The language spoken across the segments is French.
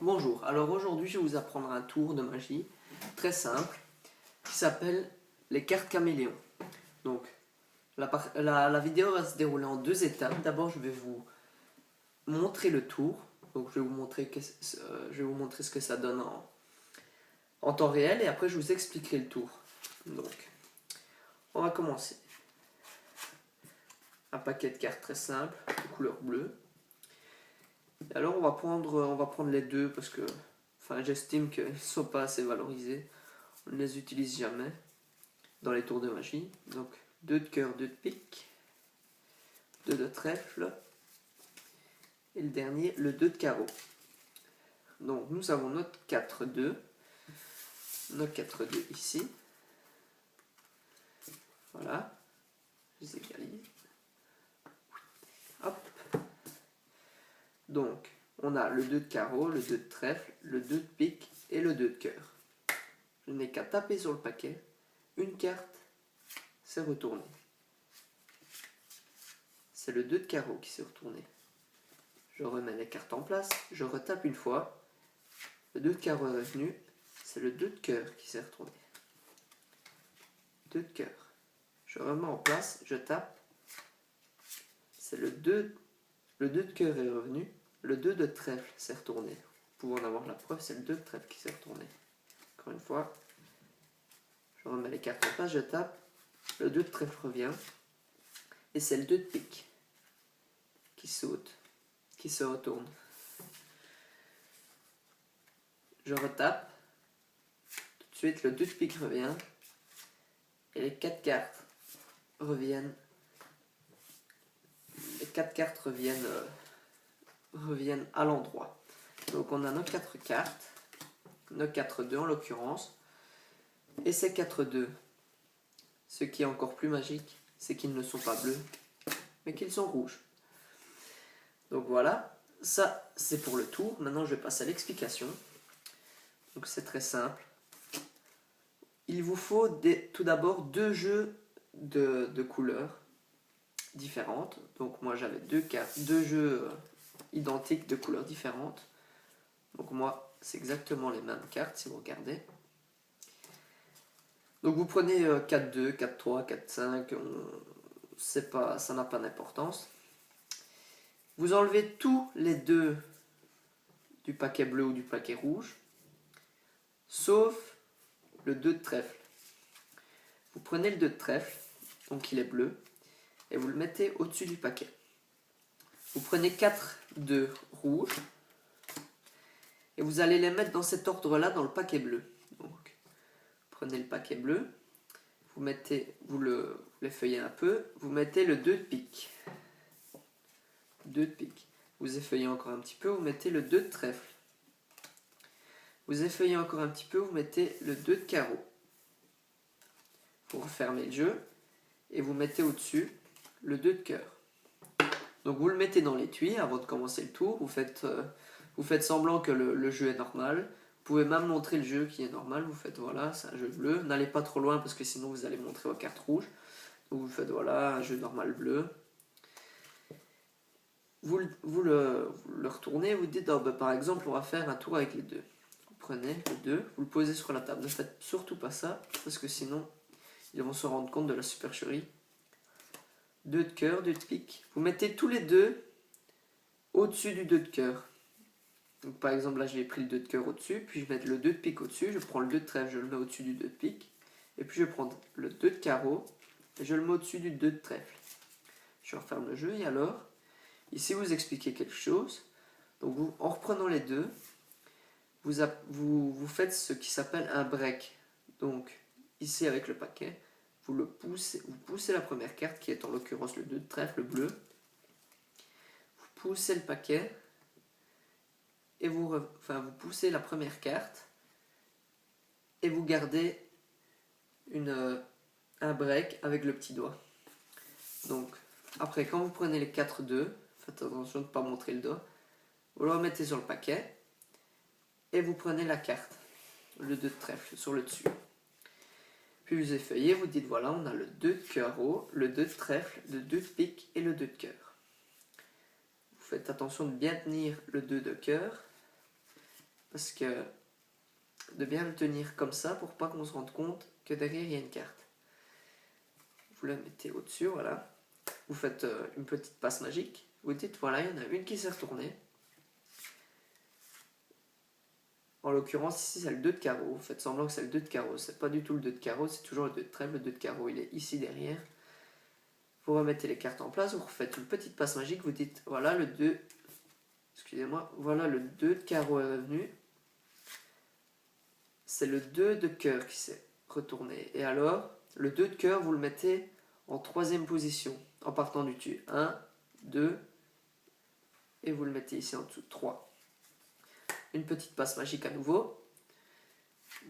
Bonjour. Alors aujourd'hui, je vais vous apprendre un tour de magie très simple qui s'appelle les cartes caméléons. Donc, la vidéo va se dérouler en deux étapes. D'abord, je vais vous montrer le tour. Donc, je vais vous montrer ce que ça donne en temps réel et après, je vous expliquerai le tour. Donc, on va commencer. Un paquet de cartes très simple, de couleur bleue. Et alors on va prendre les deux parce que j'estime qu'ils ne sont pas assez valorisés. On ne les utilise jamais dans les tours de magie. Donc 2 de cœur, 2 de pique, 2 de trèfle et le dernier, le 2 de carreau. Donc nous avons notre 4-2, notre 4-2 ici. Voilà, je les égalise. Hop. Donc, on a le 2 de carreau, le 2 de trèfle, le 2 de pique et le 2 de cœur. Je n'ai qu'à taper sur le paquet. Une carte s'est retournée. C'est le 2 de carreau qui s'est retourné. Je remets les cartes en place, je retape une fois. Le 2 de carreau est revenu. C'est le 2 de cœur qui s'est retourné. 2 de cœur. Je remets en place, je tape. C'est le 2 de cœur est revenu. Le 2 de trèfle s'est retourné. Vous pouvez en avoir la preuve, c'est le 2 de trèfle qui s'est retourné. Encore une fois, je remets les cartes en place, je tape. Le 2 de trèfle revient. Et c'est le 2 de pique qui saute, qui se retourne. Je retape. Tout de suite, le 2 de pique revient. Et les 4 cartes reviennent. Les 4 cartes reviennent à l'endroit. Donc on a nos 4 cartes, nos 4-2 en l'occurrence, et ces 4-2, ce qui est encore plus magique, c'est qu'ils ne sont pas bleus, mais qu'ils sont rouges. Donc voilà, ça c'est pour le tour. Maintenant je vais passer à l'explication. Donc c'est très simple. Il vous faut tout d'abord deux jeux de couleurs différentes. Donc moi j'avais deux jeux identiques de couleurs différentes. Donc moi c'est exactement les mêmes cartes si vous regardez. Donc vous prenez 4-2, 4-3, 4-5, ça n'a pas d'importance. Vous enlevez tous les deux du paquet bleu ou du paquet rouge, sauf le 2 de trèfle. Vous prenez le 2 de trèfle, donc il est bleu, et vous le mettez au-dessus du paquet. Vous prenez 4 de rouge et vous allez les mettre dans cet ordre-là dans le paquet bleu. Donc, prenez le paquet bleu, vous l'effeuillez un peu, vous mettez le 2 de pique. 2 de pique. Vous effeuillez encore un petit peu, vous mettez le 2 de trèfle. Vous effeuillez encore un petit peu, vous mettez le 2 de carreau. Vous refermez le jeu et vous mettez au-dessus le 2 de cœur. Donc vous le mettez dans l'étui avant de commencer le tour, vous faites semblant que le jeu est normal. Vous pouvez même montrer le jeu qui est normal, vous faites voilà, c'est un jeu bleu. N'allez pas trop loin parce que sinon vous allez montrer vos cartes rouges. Donc vous faites voilà, un jeu normal bleu. Vous le retournez, vous dites par exemple on va faire un tour avec les deux. Vous prenez le 2, vous le posez sur la table. Ne faites surtout pas ça parce que sinon ils vont se rendre compte de la supercherie. 2 de cœur, 2 de pique. Vous mettez tous les deux au-dessus du 2 de cœur. Donc par exemple là j'ai pris le 2 de cœur au-dessus, puis je vais mettre le 2 de pique au-dessus, je prends le 2 de trèfle, je le mets au-dessus du 2 de pique, et puis je prends le 2 de carreau, et je le mets au-dessus du 2 de trèfle. Je referme le jeu, et alors, ici vous expliquez quelque chose. Donc en reprenant les deux, vous faites ce qui s'appelle un break. Donc ici avec le paquet, vous poussez la première carte qui est en l'occurrence le 2 de trèfle bleu. Vous poussez le paquet et vous poussez la première carte et vous gardez un break avec le petit doigt. Donc après quand vous prenez les 4-2, faites attention de ne pas montrer le doigt, vous le remettez sur le paquet et vous prenez la carte, le 2 de trèfle sur le dessus. Puis vous effeuillez, vous dites voilà, on a le 2 de carreau, le 2 de trèfle, le 2 de pique et le 2 de cœur. Vous faites attention de bien tenir le 2 de cœur parce que de bien le tenir comme ça pour pas qu'on se rende compte que derrière il y a une carte. Vous la mettez au-dessus, voilà. Vous faites une petite passe magique. Vous dites voilà, il y en a une qui s'est retournée. En l'occurrence, ici c'est le 2 de carreau. Vous faites semblant que c'est le 2 de carreau. C'est pas du tout le 2 de carreau, c'est toujours le 2 de trèfle. Le 2 de carreau, il est ici derrière. Vous remettez les cartes en place, vous refaites une petite passe magique. Vous dites voilà, le 2. Excusez-moi, voilà, le 2 de carreau est revenu. C'est le 2 de cœur qui s'est retourné. Et alors, le 2 de cœur, vous le mettez en troisième position, en partant du dessus. 1, 2, et vous le mettez ici en dessous. 3. Une petite passe magique à nouveau.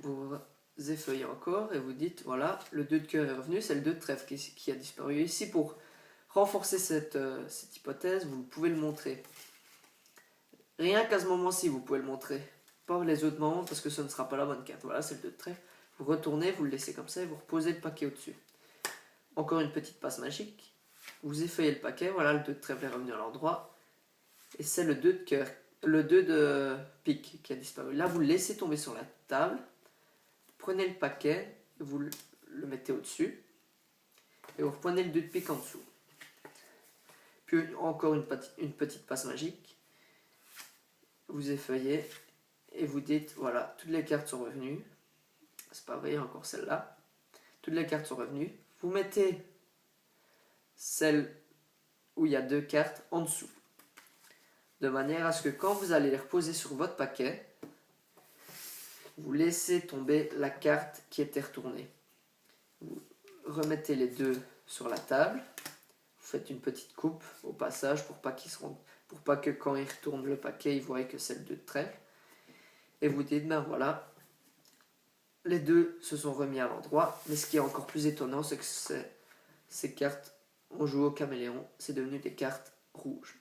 Vous effeuillez encore et vous dites, voilà, le 2 de cœur est revenu, c'est le 2 de trèfle qui a disparu. Ici, pour renforcer cette hypothèse, vous pouvez le montrer. Rien qu'à ce moment-ci, vous pouvez le montrer. Pas les autres moments parce que ce ne sera pas la bonne carte. Voilà, c'est le 2 de trèfle. Vous retournez, vous le laissez comme ça et vous reposez le paquet au-dessus. Encore une petite passe magique. Vous effeuillez le paquet, voilà, le 2 de trèfle est revenu à l'endroit. Et c'est le 2 de cœur, le 2 de pique qui a disparu. Là, vous le laissez tomber sur la table. Prenez le paquet, vous le mettez au-dessus. Et vous reprenez le 2 de pique en dessous. Puis encore une petite passe magique. Vous effeuillez et vous dites, voilà, toutes les cartes sont revenues. C'est pas vrai, encore celle-là. Toutes les cartes sont revenues. Vous mettez celle où il y a 2 cartes en dessous. De manière à ce que quand vous allez les reposer sur votre paquet, vous laissez tomber la carte qui était retournée. Vous remettez les 2 sur la table. Vous faites une petite coupe au passage pour pas que quand ils retournent le paquet, ils voient que c'est le 2 de trèfle. Et vous dites, ben voilà, les 2 se sont remis à l'endroit. Mais ce qui est encore plus étonnant, c'est que ces cartes ont joué au caméléon. C'est devenu des cartes rouges.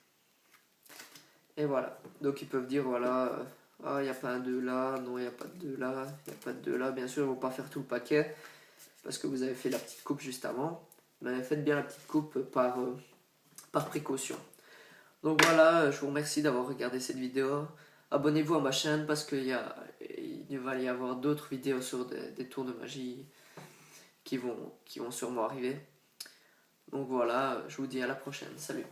Et voilà. Donc ils peuvent dire, voilà, il n'y a pas un 2 là, non, il n'y a pas de 2 là, il n'y a pas de 2 là. Bien sûr, ils ne vont pas faire tout le paquet parce que vous avez fait la petite coupe juste avant. Mais faites bien la petite coupe par précaution. Donc voilà, je vous remercie d'avoir regardé cette vidéo. Abonnez-vous à ma chaîne parce qu'il va y avoir d'autres vidéos sur des tours de magie qui vont sûrement arriver. Donc voilà, je vous dis à la prochaine. Salut.